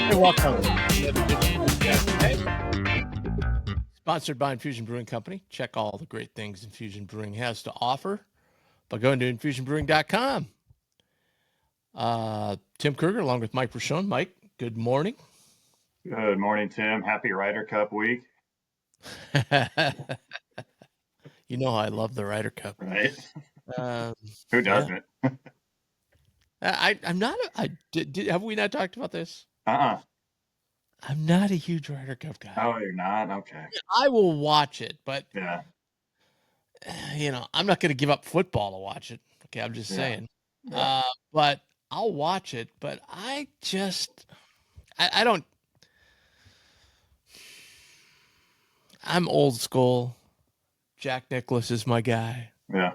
Hey, welcome to another edition of BJB Today, sponsored by Infusion Brewing Company. Check all the great things Infusion Brewing has to offer by going to infusionbrewing.com. Tim Kruger along with Mike Rochon. Mike, good morning. Good morning, Tim. Happy Ryder Cup week. You know I love the Ryder Cup. Right? Who doesn't? I'm not. Have we not talked about this? Uh-uh. I'm not a huge Ryder Cup guy. Oh, you're not? Okay. I will watch it, but Yeah. I'm not going to give up football to watch it. Okay, I'm just saying. Yeah. But I'll watch it. But I don't. I'm old school. Jack Nicklaus is my guy. Yeah.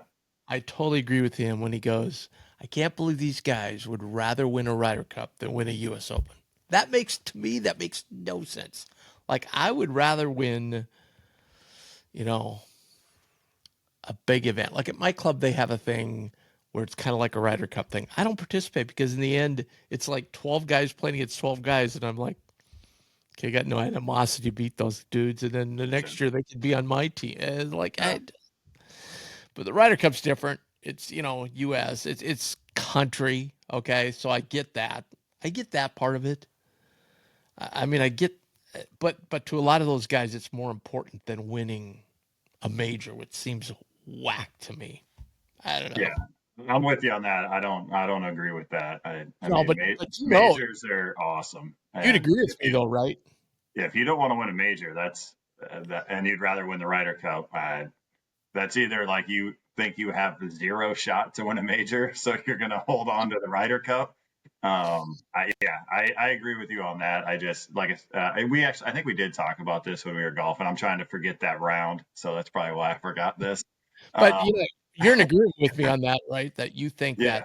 I totally agree with him when he goes, I can't believe these guys would rather win a Ryder Cup than win a U.S. Open. That makes no sense. Like, I would rather win, a big event. Like at my club, they have a thing where it's kind of like a Ryder Cup thing. I don't participate because in the end, it's like 12 guys playing against 12 guys. And I'm like, okay, I got no animosity to beat those dudes. And then the next year they could be on my team. And but the Ryder Cup's different. It's, U.S. It's country. Okay. So I get that. I get that part of it. I mean, I get, but to a lot of those guys, it's more important than winning a major, which seems whack to me. I don't know. Yeah. I'm with you on that. I don't agree with that. I No, mean, but majors are awesome. you'd And agree with me though, right? if you don't want to win a major, that's and you'd rather win the Ryder Cup, that's either like you think you have zero shot to win a major, so you're going to hold on to the Ryder Cup. I agree with you on that. I just I think we did talk about this when we were golfing. I'm trying to forget that round, so that's probably why I forgot this. But Um, you're in agreement with me on that, right? That you think yeah.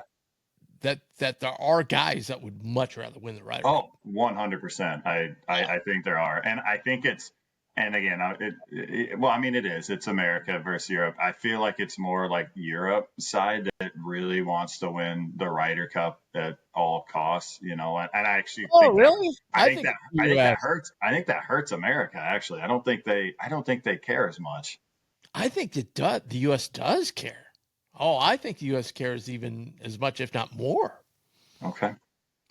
that there are guys that would much rather win the Ryder Oh, Cup. 100%. I think there are, and I think it's, and again, well, I mean, it is. It's America versus Europe. I feel like it's more like Europe side that really wants to win the Ryder Cup at all costs, and I actually Oh, think that really? I think that I think that US. hurts. I think that hurts America. Actually, I don't think they care as much. I think the U.S. does care. Oh, I think the U.S. cares even as much, if not more. Okay.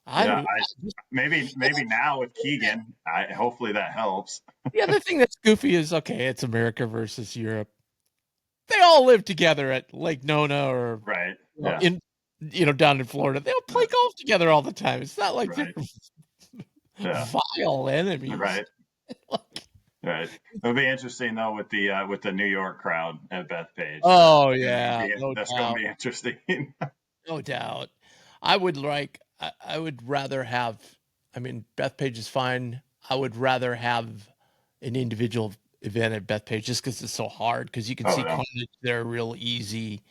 I Yeah. do. Maybe now with Keegan, hopefully that helps. The other thing that's goofy is, okay, it's America versus Europe. They all live together at Lake Nona or Right. Yeah. down in Florida. They'll play golf together all the time. It's not like they're Right. Yeah. vile enemies. Right. Right. It'll be interesting though with the New York crowd at Bethpage. Oh yeah, no That's going doubt, to be interesting. no doubt. I would rather have. I mean, Bethpage is fine. I would rather have an individual event at Bethpage just because it's so hard. Because you can Oh see no. carnage there real easy.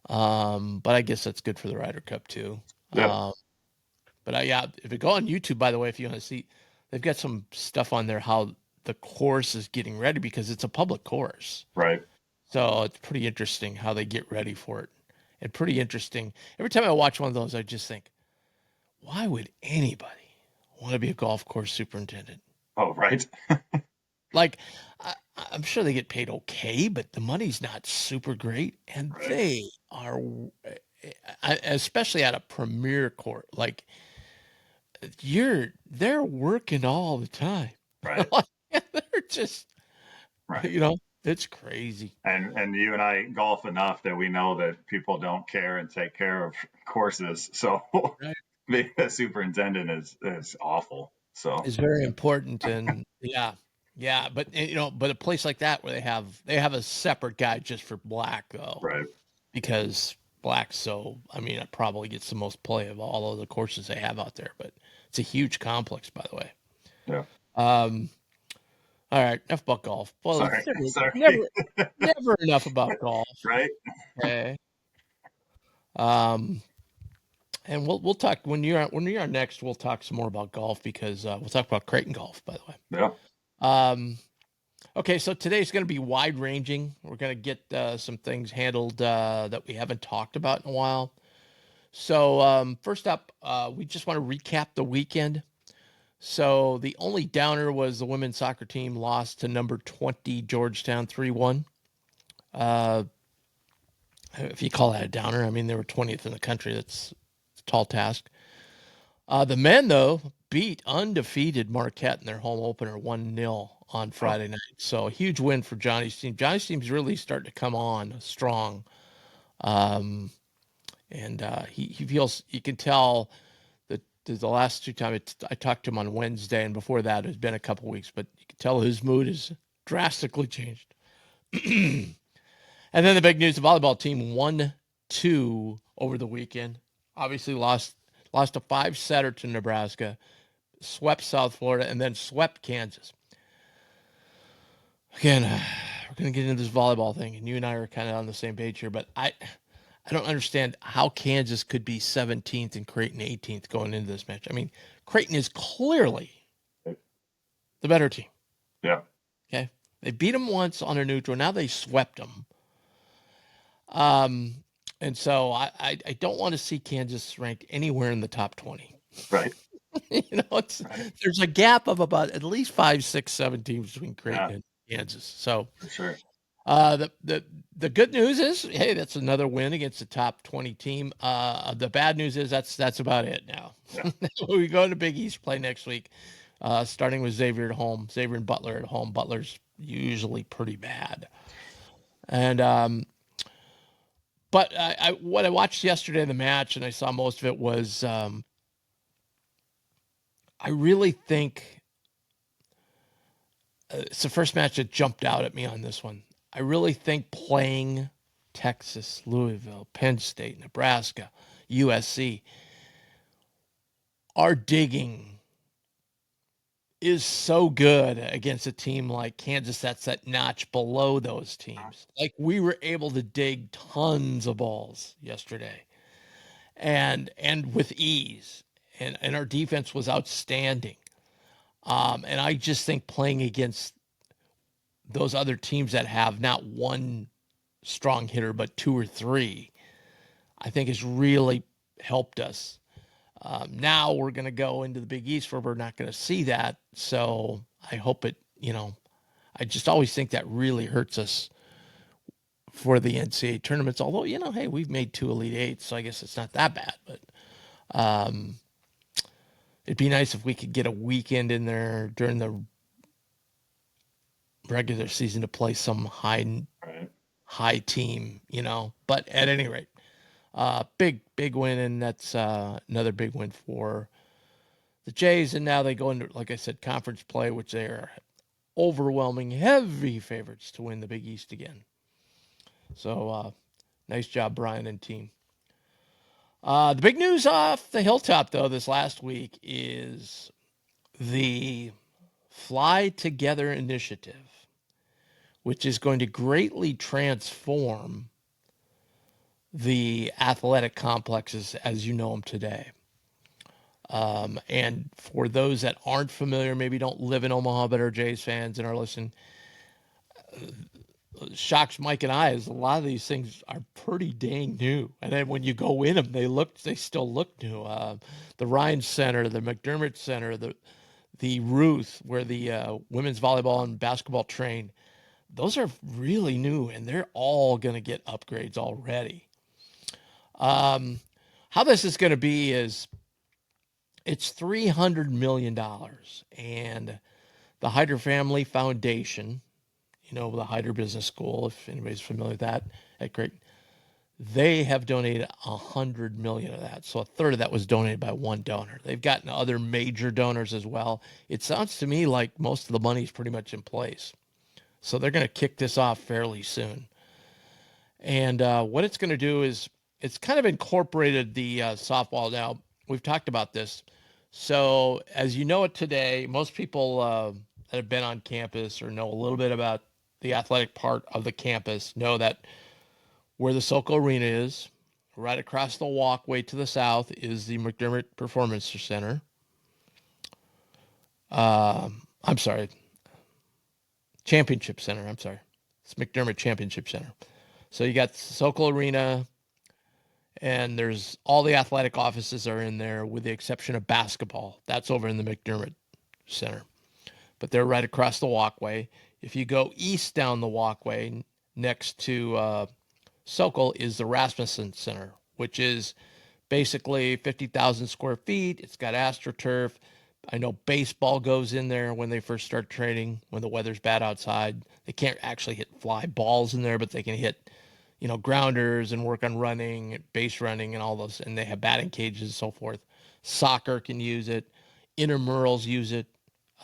But I guess that's good for the Ryder Cup too. Yep. But if you go on YouTube, by the way, if you want to see, they've got some stuff on there how the course is getting ready because it's a public course. Right. So it's pretty interesting how they get ready for it. And pretty interesting. Every time I watch one of those, I just think, why would anybody want to be a golf course superintendent? Oh right. Like, I'm sure they get paid okay, but the money's not super great. And Right. they are, especially at a premier court, like, they're working all the time. Right. They're just, Right. it's crazy. And you and I golf enough that we know that people don't care and take care of courses. So Right. being a superintendent is awful. So It's very important. And yeah. But, but a place like that where they have a separate guy just for black though, right. because black. So, I mean, it probably gets the most play of all of the courses they have out there, but it's a huge complex, by the way. Yeah. All right, enough about golf. Well, Sorry. never enough about golf. Right. Okay. And we'll talk when you're on next. We'll talk some more about golf because we'll talk about Creighton golf, by the way. Yeah. Okay, so today's going to be wide ranging. We're going to get some things handled that we haven't talked about in a while. So first up, we just want to recap the weekend. So the only downer was the women's soccer team lost to number 20 Georgetown 3-1. Uh, if you call that a downer, I mean, they were 20th in the country. That's a tall task. The men, though, beat undefeated Marquette in their home opener 1-0 on Oh, Friday night. So a huge win for Johnny's team. Johnny's team's really starting to come on strong. Um, and he feels, you can tell that the last two times I talked to him on Wednesday, and before that, it's been a couple weeks, but you can tell his mood has drastically changed. And then the big news: the volleyball team 1-2 over the weekend. Obviously lost a 5-setter to Nebraska, swept South Florida, and then swept Kansas. Again, we're going to get into this volleyball thing, and you and I are kind of on the same page here, but I don't understand how Kansas could be 17th and Creighton 18th going into this match. I mean, Creighton is clearly the better team. yeah. Okay. They beat them once on a neutral. Now they swept them. And so I don't want to see Kansas ranked anywhere in the top 20. Right. There's a gap of about at least 5, 6, 7 teams between Creighton Yeah, and Kansas. So for sure. the good news is, hey, that's another win against the top 20 team. The bad news is that's about it now. Yeah. We go to Big East play next week, starting with Xavier at home. Xavier and Butler at home. Butler's usually pretty bad. And but what I watched yesterday in the match, and I saw most of it, was I really think it's the first match that jumped out at me on this one. I really think playing Texas, Louisville, Penn State, Nebraska, USC, our digging is so good against a team like Kansas that's that notch below those teams. Like, we were able to dig tons of balls yesterday and with ease. And our defense was outstanding. And I just think playing against those other teams that have not one strong hitter, but 2 or 3, I think has really helped us. Now we're going to go into the Big East where we're not going to see that. So I hope I just always think that really hurts us for the NCAA tournaments. Although, hey, we've made 2 Elite Eights, so I guess it's not that bad. But it'd be nice if we could get a weekend in there during the regular season to play some high team, But at any rate, big win, and that's another big win for the Jays. And now they go into, like I said, conference play, which they are overwhelming, heavy favorites to win the Big East again. So nice job, Brian and team. The big news off the hilltop, though, this last week is the Fly Together initiative, which is going to greatly transform the athletic complexes as you know them today. And for those that aren't familiar, maybe don't live in Omaha but are Jays fans and are listening, shocks Mike and I is a lot of these things are pretty dang new. And then when you go in them, they still look new. The Ryan Center, the McDermott Center, the Ruth, where the women's volleyball and basketball train, those are really new, and they're all going to get upgrades already. How this is going to be is it's $300 million, and the Hyder Family Foundation, the Hyder Business School, if anybody's familiar with that, at Creighton, they have donated $100 million of that. So a third of that was donated by one donor. They've gotten other major donors as well. It sounds to me like most of the money is pretty much in place. So they're going to kick this off fairly soon. And what it's going to do is it's kind of incorporated the softball. Now, we've talked about this. So as you know it today, most people that have been on campus or know a little bit about the athletic part of the campus know that where the Sokol Arena is, right across the walkway to the south, is the McDermott Performance Center. I'm sorry. Championship Center. I'm sorry. It's McDermott Championship Center. So you got Sokol Arena, and there's all the athletic offices are in there with the exception of basketball. That's over in the McDermott Center. But they're right across the walkway. If you go east down the walkway next to Sokol is the Rasmussen Center, which is basically 50,000 square feet. It's got AstroTurf. I know baseball goes in there when they first start training, when the weather's bad outside. They can't actually hit fly balls in there, but they can hit, grounders and work on running, base running, and all those. And they have batting cages and so forth. Soccer can use it. Intramurals use it.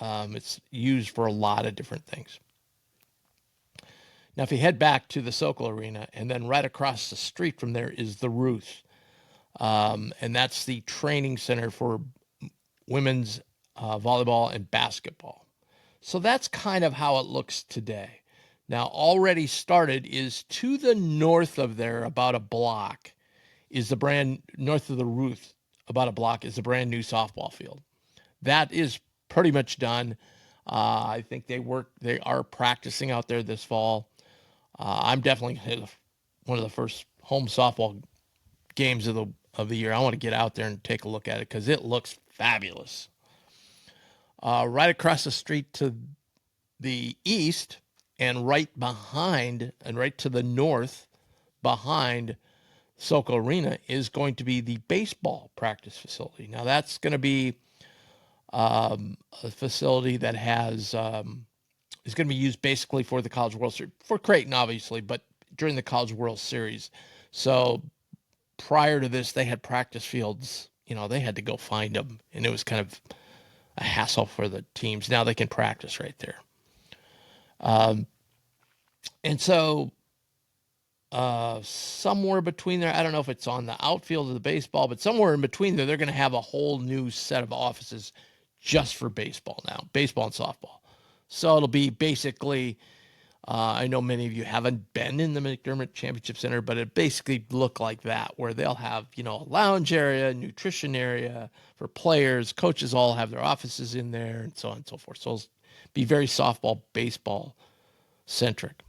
It's used for a lot of different things. Now, if you head back to the Sokol Arena, and then right across the street from there is the Ruth. And that's the training center for women's volleyball and basketball. So that's kind of how it looks today. Now, already started is to the north of there, about a block, is north of the Ruth, about a block, is the brand new softball field. That is pretty much done. I think they are practicing out there this fall. I'm definitely one of the first home softball games of the year. I want to get out there and take a look at it because it looks fabulous. Right across the street to the east and right behind and right to the north behind Sokol Arena is going to be the baseball practice facility. Now that's going to be a facility that is going to be used basically for the College World Series, for Creighton obviously, but during the College World Series. So prior to this, they had practice fields. They had to go find them, and it was kind of a hassle for the teams. Now they can practice right there. And so somewhere between there, I don't know if it's on the outfield of the baseball, but somewhere in between there, they're going to have a whole new set of offices just for baseball now, baseball and softball. So it'll be basically, I know many of you haven't been in the McDermott Championship Center, but it basically look like that, where they'll have, a lounge area, nutrition area for players, coaches all have their offices in there, and so on and so forth. So it'll be very softball, baseball centric.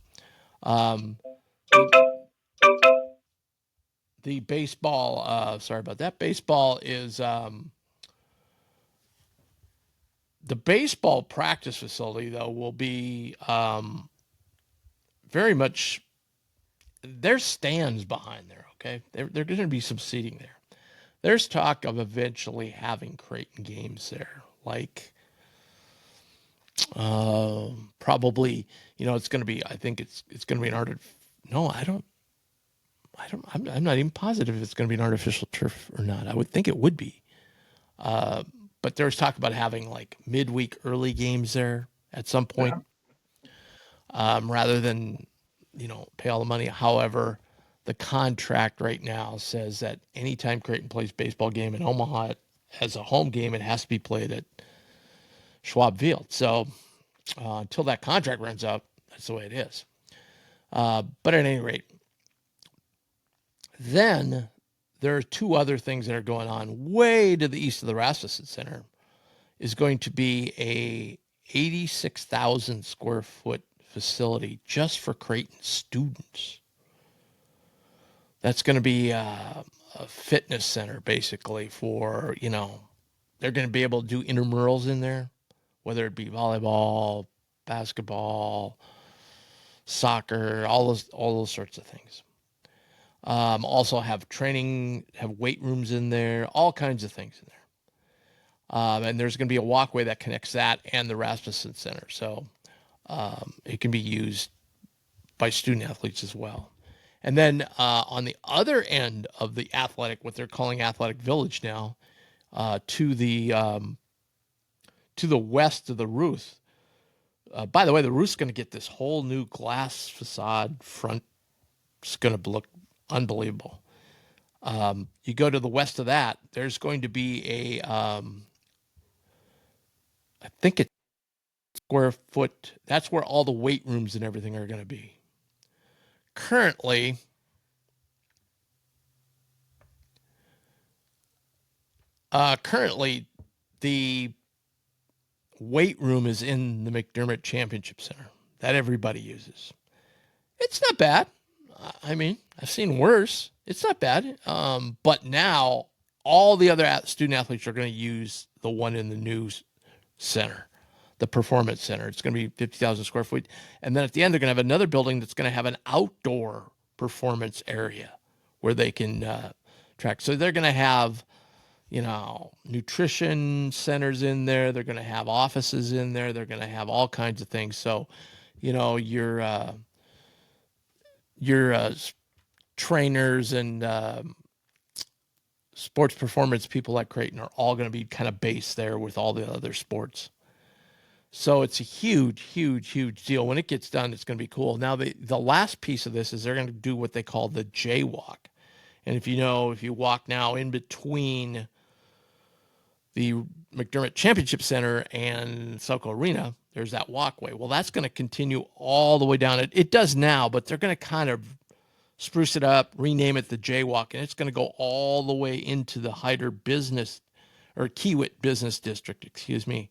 The baseball, sorry about that. Baseball is the baseball practice facility, though, will be very much, there's stands behind there, okay? There's going to be some seating there. There's talk of eventually having Creighton games there, like probably, it's going to be, I think it's going to be I'm not even positive if it's going to be an artificial turf or not. I would think it would be. But there's talk about having like midweek early games there at some point, rather than, pay all the money. However, the contract right now says that anytime Creighton plays baseball game in Omaha as a home game, it has to be played at Schwab Field. So until that contract runs out, that's the way it is. But at any rate, then there are two other things that are going on. Way to the east of the Rasmussen Center is going to be a 86,000 square foot facility just for Creighton students. That's going to be a fitness center, basically, for, they're going to be able to do intramurals in there, whether it be volleyball, basketball, soccer, all those sorts of things. Also have weight rooms in there, all kinds of things in there. And there's going to be a walkway that connects that and the Rasmussen Center. So it can be used by student athletes as well. And then on the other end of the what they're calling Athletic Village now, to the west of the Ruth. By the way, the Ruth's going to get this whole new glass facade front. It's going to look unbelievable. You go to the west of that, there's going to be I think it's square foot. That's where all the weight rooms and everything are going to be. Currently, the weight room is in the McDermott Championship Center that everybody uses. It's not bad. I mean, I've seen worse. It's not bad. But now all the other student athletes are going to use the one in the new center, the performance center. It's going to be 50,000 square feet. And then at the end, they're going to have another building that's going to have an outdoor performance area where they can track. So they're going to have, nutrition centers in there. They're going to have offices in there. They're going to have all kinds of things. So, your trainers and sports performance people at Creighton are all going to be kind of based there with all the other sports. So it's a huge, huge, huge deal. When it gets done, it's going to be cool. Now, the last piece of this is they're going to do what they call the jaywalk. And if you walk now in between the McDermott Championship Center and Selco Arena, there's that walkway. Well, that's going to continue all the way down. It does now, but they're going to kind of spruce it up, rename it the Jaywalk, and it's going to go all the way into the Hyder Business or Kiewit Business District, excuse me,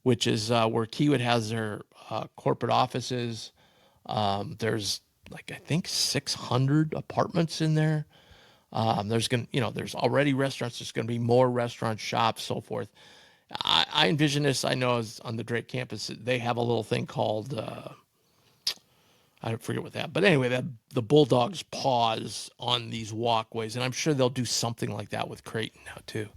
which is where Kiewit has their corporate offices. There's I think 600 apartments in there. There's already restaurants. There's going to be more restaurants, shops, so forth. I envision this. I know as on the Drake campus, they have a little thing called I forget what that. But anyway, the Bulldogs pause on these walkways, and I'm sure they'll do something like that with Creighton now too.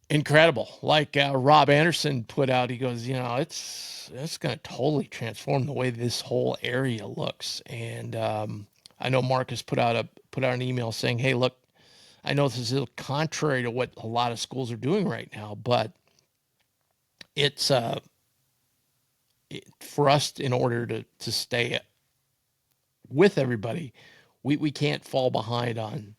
Incredible. Like Rob Anderson put out, he goes, it's going to totally transform the way this whole area looks. And I know Marcus put out an email saying, "Hey, look, I know this is contrary to what a lot of schools are doing right now, but it's for us in order to stay with everybody, we can't fall behind on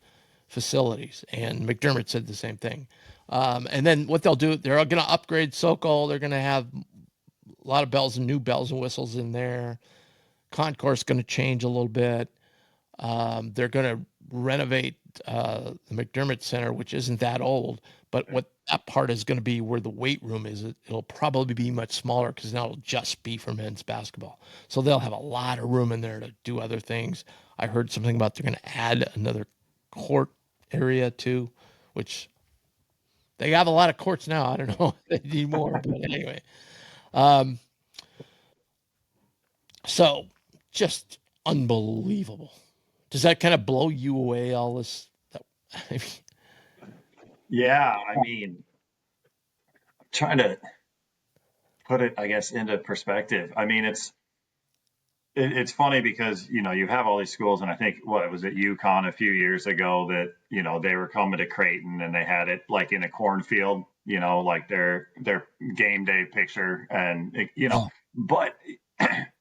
facilities." And McDermott said the same thing. And then what they'll do, they're going to upgrade Sokol. They're going to have a lot of new bells and whistles in there. Concourse going to change a little bit. They're going to renovate the McDermott Center, which isn't that old, but what that part is going to be where the weight room is, it'll probably be much smaller because now it'll just be for men's basketball. So they'll have a lot of room in there to do other things. I heard something about they're going to add another court area too, which they have a lot of courts now. I don't know if they need more, but anyway. So just unbelievable. Does that kind of blow you away, all this? Yeah, I mean, trying to put it, I guess, into perspective. I mean, it's funny because you have all these schools, and I think what was it, UConn a few years ago that they were coming to Creighton and they had it like in a cornfield, like their game day picture, and Oh, but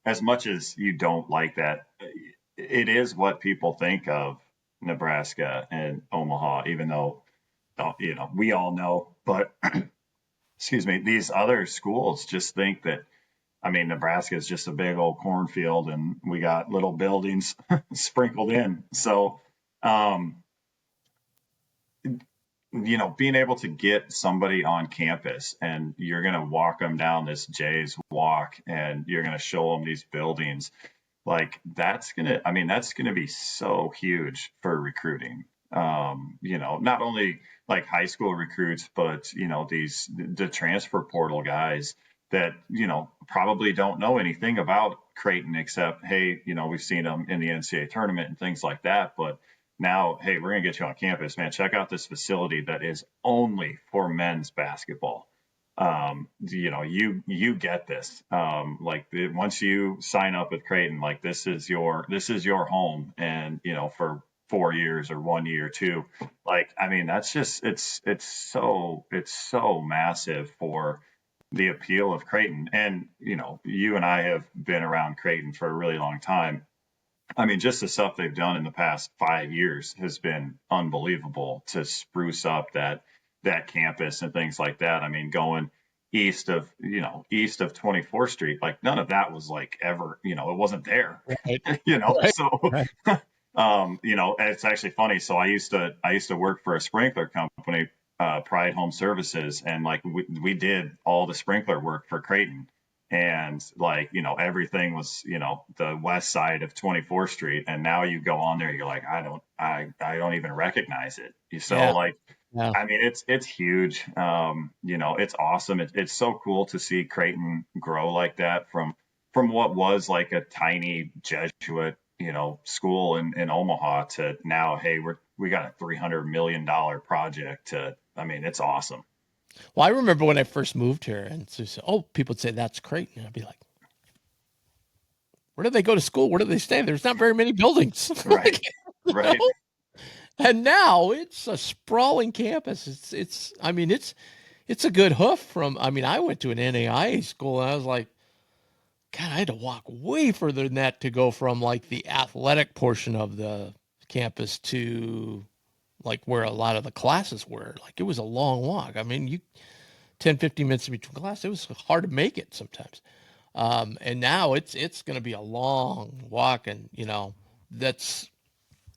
as much as you don't like that, it is what people think of Nebraska and Omaha, even though we all know, but excuse me, these other schools just think that, I mean, Nebraska is just a big old cornfield and we got little buildings sprinkled in. So, um, being able to get somebody on campus and you're going to walk them down this Jay's walk and you're going to show them these buildings, like that's going to be so huge for recruiting. Not only like high school recruits, but the transfer portal guys that probably don't know anything about Creighton except, hey, we've seen them in the NCAA tournament and things like that, but now, hey, we're gonna get you on campus, man. Check out this facility that is only for men's basketball. You get this. Once you sign up with Creighton, like this is your home, and for 4 years or 1 year too. Like, I mean, that's just it's so massive for the appeal of Creighton. And you and I have been around Creighton for a really long time. I mean, just the stuff they've done in the past 5 years has been unbelievable to spruce up that campus and things like that. I mean, going east of 24th Street, like none of that was like ever, it wasn't there, right, right, So, right. it's actually funny. So I used to work for a sprinkler company, Pride Home Services, and like we did all the sprinkler work for Creighton, and like everything was the west side of 24th Street, and now you go on there, you're like, I don't even recognize it. So Yeah, like Yeah. I mean, it's huge. It's awesome. It's so cool to see Creighton grow like that from what was like a tiny Jesuit, school in Omaha to now, hey, we got a $300 million project. I mean, it's awesome. Well, I remember when I first moved here, and so, people would say that's Creighton, and I'd be like, where do they go to school? Where do they stay? There's not very many buildings. Right. Like, Right. and now it's a sprawling campus. I mean, it's a good hoof from. I mean, I went to an NAIA school, and I was like, God, I had to walk way further than that to go from like the athletic portion of the campus to like where a lot of the classes were. Like it was a long walk. I mean, 10, 15 minutes between classes. It was hard to make it sometimes. And now it's going to be a long walk, and that's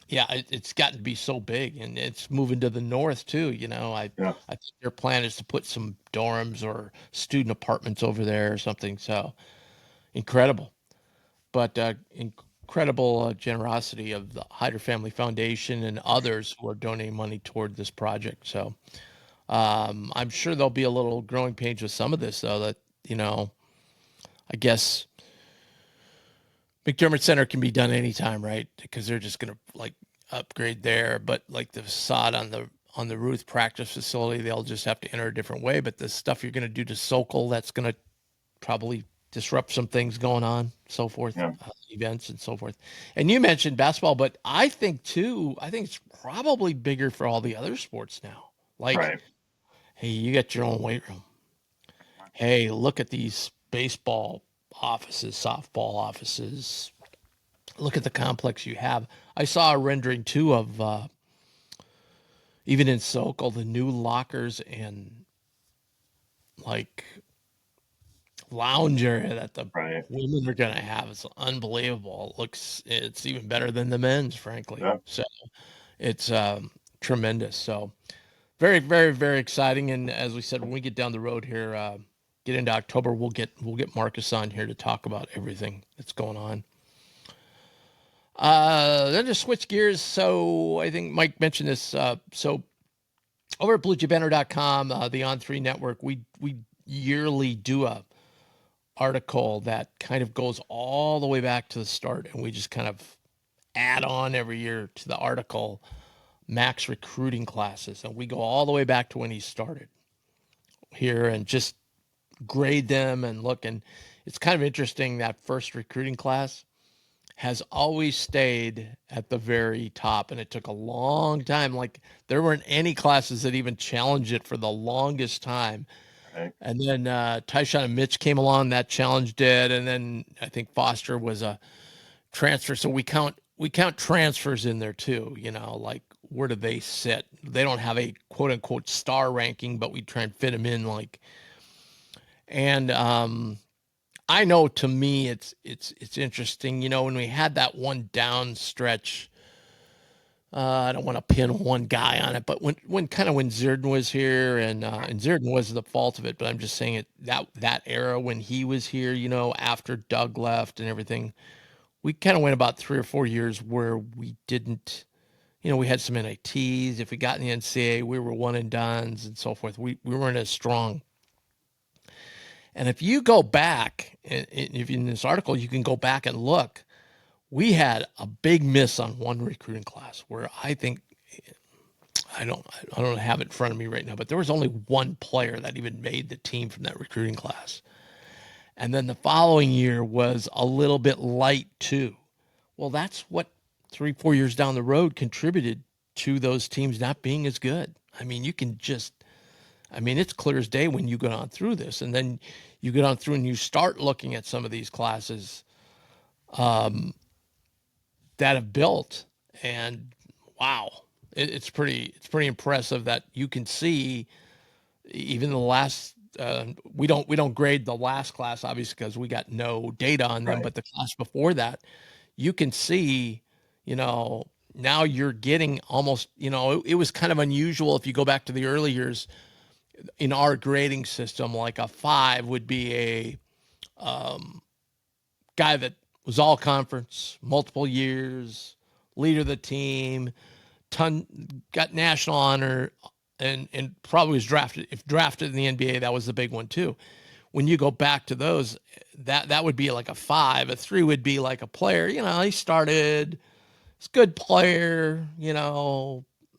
yeah, it's gotten to be so big, and it's moving to the north too. Yeah. I think their plan is to put some dorms or student apartments over there or something. So incredible, but incredible generosity of the Hyder Family Foundation and others who are donating money toward this project. So I'm sure there'll be a little growing pains with some of this, though. That I guess McDermott Center can be done anytime, right? Because they're just gonna like upgrade there, but like the facade on the Ruth practice facility, they'll just have to enter a different way. But the stuff you're gonna do to Sokol, that's gonna probably disrupt some things going on, so forth, Yeah. events and so forth. And you mentioned basketball, but I think too, I think it's probably bigger for all the other sports now. Like, Right. hey, you got your own weight room. Hey, look at these baseball offices, softball offices. Look at the complex you have. I saw a rendering too of even in Sokol, the new lockers and like lounge area that the Right. women are going to have. It's unbelievable. It's even better than the men's, frankly. Yeah. So it's tremendous. So very, very, very exciting. And as we said, when we get down the road here, get into October, we'll get Marcus on here to talk about everything that's going on. Then to switch gears. So I think Mike mentioned this. So over at BlueJayBanner.com, the On3 network, we yearly do a article that kind of goes all the way back to the start, and we just kind of add on every year to the article max recruiting classes, and we go all the way back to when he started here and just grade them and look. And it's kind of interesting that first recruiting class has always stayed at the very top, and it took a long time. Like there weren't any classes that even challenged it for the longest time. Right. And then Tyshawn and Mitch came along, that challenged it, and then I think Foster was a transfer. So we count transfers in there too. Like where do they sit? They don't have a quote unquote star ranking, but we try and fit them in. And I know to me it's interesting. When we had that one down stretch. I don't want to pin one guy on it, but when Zerden was here, and Zerden was the fault of it, but I'm just saying it that era when he was here, after Doug left and everything, we kind of went about 3 or 4 years where we didn't, we had some NITs. If we got in the NCAA, we were one and dones and so forth. We weren't as strong. And if you go back, and if in this article you can go back and look, we had a big miss on one recruiting class where I think I don't have it in front of me right now, but there was only one player that even made the team from that recruiting class. And then the following year was a little bit light too. Well, that's what 3, 4 years down the road contributed to those teams not being as good. I mean, it's clear as day when you go on through this, and then you get on through and you start looking at some of these classes that have built, and wow, it's pretty impressive that you can see even the last. We don't grade the last class obviously because we got no data on them, Right. but the class before that, you can see, now you're getting almost, it was kind of unusual if you go back to the early years in our grading system. Like a 5 would be a guy that was all conference, multiple years, leader of the team, got national honor, and probably was drafted. If drafted in the NBA, that was the big one too. When you go back to those, that would be like a 5. A 3 would be like a player. He started. He's a good player.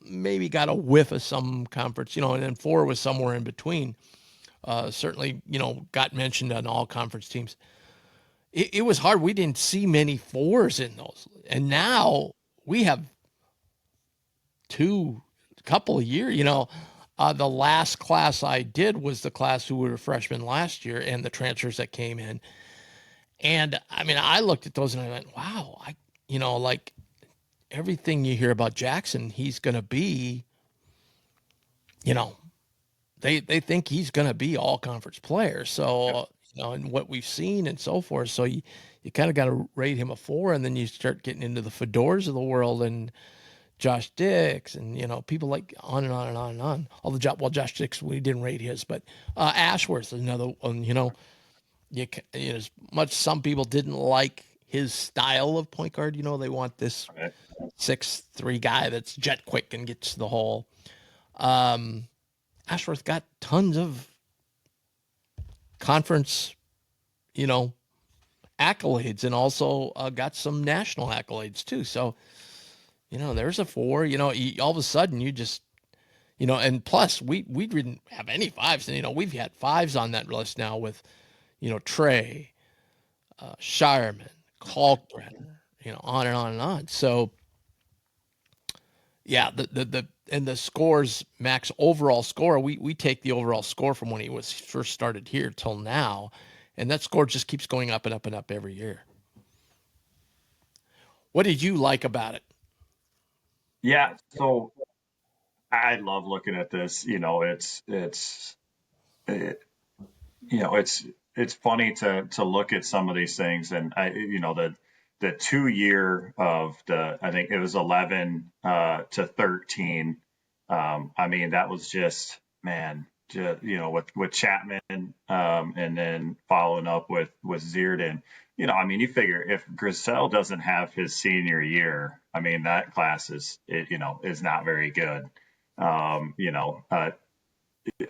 Maybe got a whiff of some conference. And then 4 was somewhere in between. Certainly, got mentioned on all conference teams. It was hard. We didn't see many 4s in those, and now we have couple of years. The last class I did was the class who were freshmen last year, and the transfers that came in. And I mean, I looked at those and I went, wow, like everything you hear about Jackson, he's going to be, they think he's going to be all conference player. So, and what we've seen and so forth. So you kind of got to rate him a 4, and then you start getting into the Fedors of the world and Josh Dix and, people like on and on and on and on. Josh Dix, we didn't rate his, but Ashworth is another one, as much some people didn't like his style of point guard, they want this 6'3" guy that's jet quick and gets to the hole. Ashworth got tons of conference, accolades, and also got some national accolades too. So, there's a 4, all of a sudden you just, and plus we didn't have any 5s. And, we've had 5s on that list now with, Trey, Shireman, Kalkbrenner, on and on and on. So yeah, the scores, max overall score, we take the overall score from when he was first started here till now. And that score just keeps going up and up and up every year. What did you like about it? Yeah, so I love looking at this. It's funny to look at some of these things, and the 2 year of I think it was 11 to 13. I mean, that was just, man, with Chapman, and then following up with Zierden. I mean, you figure if Grisel doesn't have his senior year, I mean, that class is not very good. Um, you know, uh,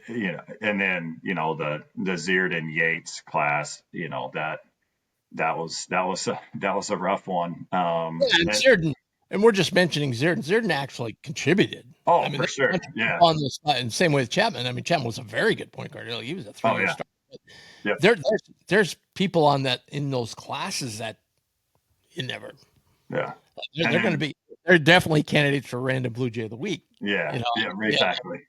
and then the Zierden Yates class, that was a rough one. Yeah, and Zierden, and we're just mentioning Zierden. Zierden actually contributed. Oh, I mean, for sure, yeah. on this, and same way with Chapman. I mean, Chapman was a very good point guard. He was a 3-year Oh, yeah, star. yep, There's people on that in those classes that you never. yeah. They're going to be. They're definitely candidates for random Blue Jay of the week. Yeah, yeah, exactly.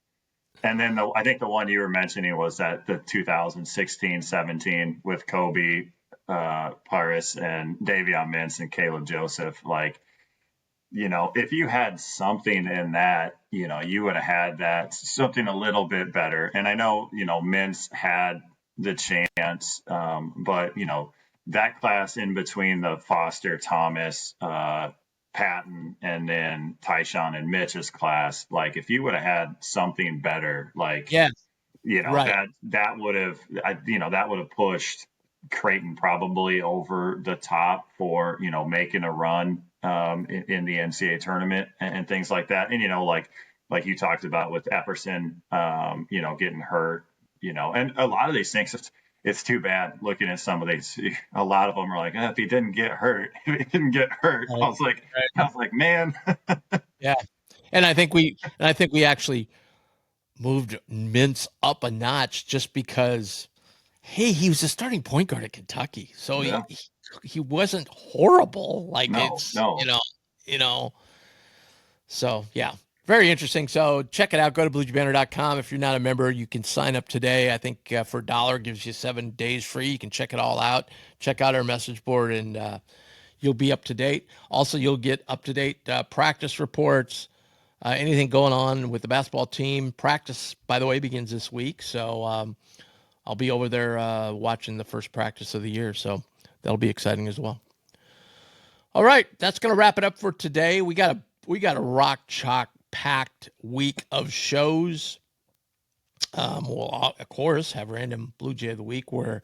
And then I think the one you were mentioning was that the 2016-17 with Kobe, Paris, and Davion Mintz and Caleb Joseph. Like, if you had something in that, you would have had that something a little bit better. And I know, Mintz had the chance, but that class in between the Foster, Thomas, Patton, and then Tyshawn and Mitch's class, like if you would have had something better, like Yeah, right. that would have, that would have pushed Creighton probably over the top for making a run in the NCAA tournament and things like that. And like you talked about with Epperson, getting hurt, and a lot of these things. It's too bad looking at some of these. A lot of them are like, if he didn't get hurt, if he didn't get hurt. Right. I was like, man. Yeah, and I think we actually moved Mintz up a notch just because, hey, he was a starting point guard at Kentucky, so Yeah. he wasn't horrible. Like No. So yeah, very interesting. So check it out. Go to bluejbanner.com. If you're not a member, you can sign up today. I think for $1 gives you 7 days free. You can check it all out. Check out our message board, and you'll be up to date. Also, you'll get up to date practice reports. Anything going on with the basketball team. Practice, by the way, begins this week. So I'll be over there watching the first practice of the year. So that'll be exciting as well. All right, that's going to wrap it up for today. We got a rock chalk packed week of shows. We'll of course have random Blue Jay of the week, where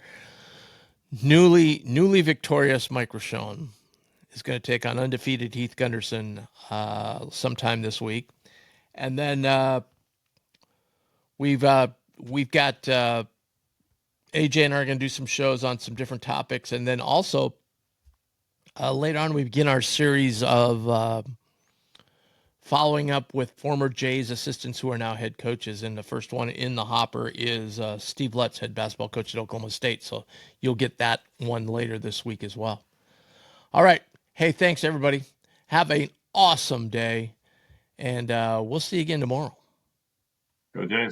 newly victorious Mike Rochon is going to take on undefeated Heath Gunderson sometime this week. And then we've got AJ and I are going to do some shows on some different topics, and then also later on we begin our series of following up with former Jays assistants who are now head coaches. And the first one in the hopper is Steve Lutz, head basketball coach at Oklahoma State. So you'll get that one later this week as well. All right. Hey, thanks, everybody. Have an awesome day, and we'll see you again tomorrow. Go Jays.